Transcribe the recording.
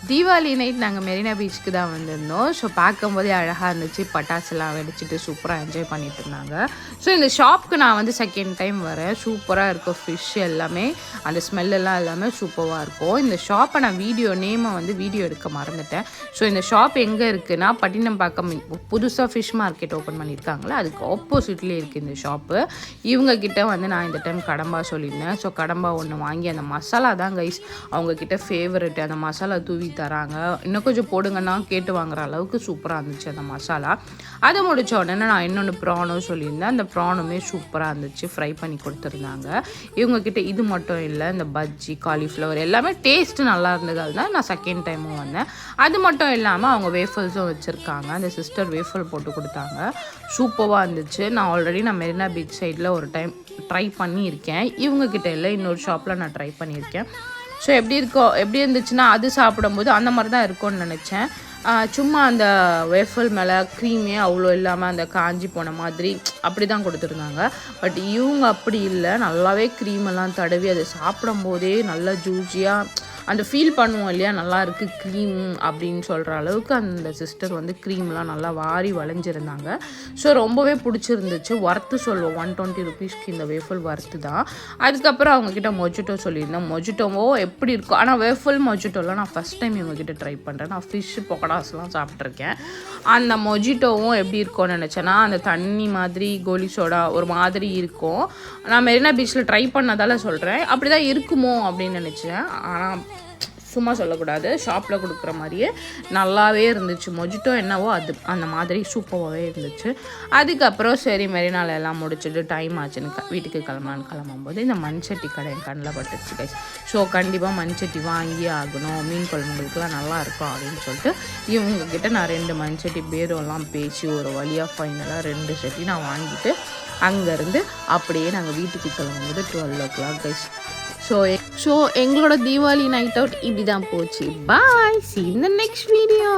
Deepavali night நாங்கள் மெரினா பீச்சுக்கு தான் வந்திருந்தோம். ஸோ பார்க்கும்போதே அழகாக இருந்துச்சு. பட்டாசுலாம் வெடிச்சிட்டு சூப்பராக என்ஜாய் பண்ணிட்டு இருந்தாங்க. ஸோ இந்த ஷாப்புக்கு நான் வந்து செகண்ட் டைம் வரேன். சூப்பராக இருக்கும். ஃபிஷ் எல்லாமே அந்த ஸ்மெல்லெல்லாம் எல்லாமே சூப்பராக இருக்கும். இந்த ஷாப்பை நான் நேமை வந்து வீடியோ எடுக்க மறந்துட்டேன். ஸோ இந்த ஷாப் எங்கே இருக்குன்னா பட்டினம்பாக்கம் புதுசாக ஃபிஷ் மார்க்கெட் ஓப்பன் பண்ணியிருக்காங்களே அதுக்கு ஆப்போசிட்லேயே இருக்குது இந்த ஷாப்பு. இவங்கக்கிட்ட வந்து நான் இந்த டைம் கடம்பா சொல்லியிருந்தேன். ஸோ கடம்பா ஒன்று வாங்கி அந்த மசாலா தான் கைஸ் அவங்கக்கிட்ட ஃபேவரெட்டு. அந்த மசாலா தூவி தராங்க. இன்னும் கொஞ்சம் போடுங்கன்னா கேட்டு வாங்குற அளவுக்கு சூப்பராக இருந்துச்சு அந்த மசாலா. அதை முடித்த உடனே நான் இன்னொன்று ப்ரானும் சொல்லியிருந்தேன். அந்த ப்ரானுமே சூப்பராக இருந்துச்சு. ஃப்ரை பண்ணி கொடுத்துருந்தாங்க. இவங்கக்கிட்ட இது மட்டும் இல்லை, இந்த பஜ்ஜி காலிஃப்ளவர் எல்லாமே டேஸ்ட்டு நல்லா இருந்ததால் தான் நான் செகண்ட் டைமும் வந்தேன். அது மட்டும் இல்லாமல் அவங்க வேஃபல்ஸும் வச்சுருக்காங்க. அந்த சிஸ்டர் வேஃபல் போட்டு கொடுத்தாங்க. சூப்பராக இருந்துச்சு. நான் மெரினா பீச் சைடில் ஒரு டைம் ட்ரை பண்ணியிருக்கேன். இவங்கக்கிட்ட இல்லை, இன்னொரு ஷாப்பில் நான் ட்ரை பண்ணியிருக்கேன். ஸோ எப்படி இருந்துச்சுன்னா அது சாப்பிடும்போது அந்த மாதிரி தான் இருக்கும்னு நினச்சேன். சும்மா அந்த வேஃபல் மேலே க்ரீமே அவ்வளோ இல்லாமல் அந்த காஞ்சி போன மாதிரி அப்படி தான் கொடுத்துருந்தாங்க. பட் இவங்க அப்படி இல்லை, நல்லாவே க்ரீமெல்லாம் தடவி அதை சாப்பிடும்போதே நல்லா ஜூஸியாக அந்த ஃபீல் பண்ணுவோம் இல்லையா, நல்லா இருக்குது க்ரீம் அப்படின்னு சொல்கிற அளவுக்கு அந்த சிஸ்டர் வந்து க்ரீம்லாம் நல்லா வாரி வளைஞ்சிருந்தாங்க. ஸோ ரொம்பவே பிடிச்சிருந்துச்சு. ஒர்த்து சொல்லுவோம், 120 ருபீஸ்க்கு இந்த வேஃபல் ஒர்த்து தான். அதுக்கப்புறம் அவங்கக்கிட்ட மொஜிட்டோ சொல்லியிருந்தேன். மொஜிட்டோவோ எப்படி இருக்கும், ஆனால் வேஃபல் மொஜிட்டோலாம் நான் ஃபஸ்ட் டைம் இவங்ககிட்ட ட்ரை பண்ணுறேன். நான் ஃபிஷ் பொக்கடாஸ்லாம் சாப்பிட்ருக்கேன். அந்த மொஜிட்டோவும் எப்படி இருக்கும்னு நினச்சேன்னா அந்த தண்ணி மாதிரி கோலி சோடா ஒரு மாதிரி இருக்கும். நான் மெரினா பீச்சில் ட்ரை பண்ணதால் சொல்கிறேன், அப்படி தான் இருக்குமோ அப்படின்னு நினச்சேன். ஆனால் சும்மா சொல்லக்கூடாது, ஷாப்பில் கொடுக்குற மாதிரியே நல்லாவே இருந்துச்சு. மொஜிட்டோ என்னவோ அது அந்த மாதிரி சூப்பராகவே இருந்துச்சு. அதுக்கப்புறம் சரி மெரினால எல்லாம் முடிச்சுட்டு டைம் ஆச்சுன்னு வீட்டுக்கு கிளம்பும்போது இந்த மண்சட்டி கடை என் கண்ணில் பட்டுச்சு கைஸ். ஸோ கண்டிப்பாக மண்சட்டி வாங்கி ஆகணும், மீன் குழம்புகளுக்குலாம் நல்லா இருக்கும் அப்படின்னு சொல்லிட்டு இவங்கக்கிட்ட நான் 2 மண்சட்டி பேரெல்லாம் பேசி ஒரு வழியாக ஃபைனலாக 2 சட்டி நான் வாங்கிட்டு அங்கேருந்து அப்படியே நாங்கள் வீட்டுக்கு கிளம்பும்போது 12 o'clock கைஸ். ஸோ எங்களோட தீபாவளி நைட் அவுட் இப்படி தான் போச்சு. பாய், see you in the next video.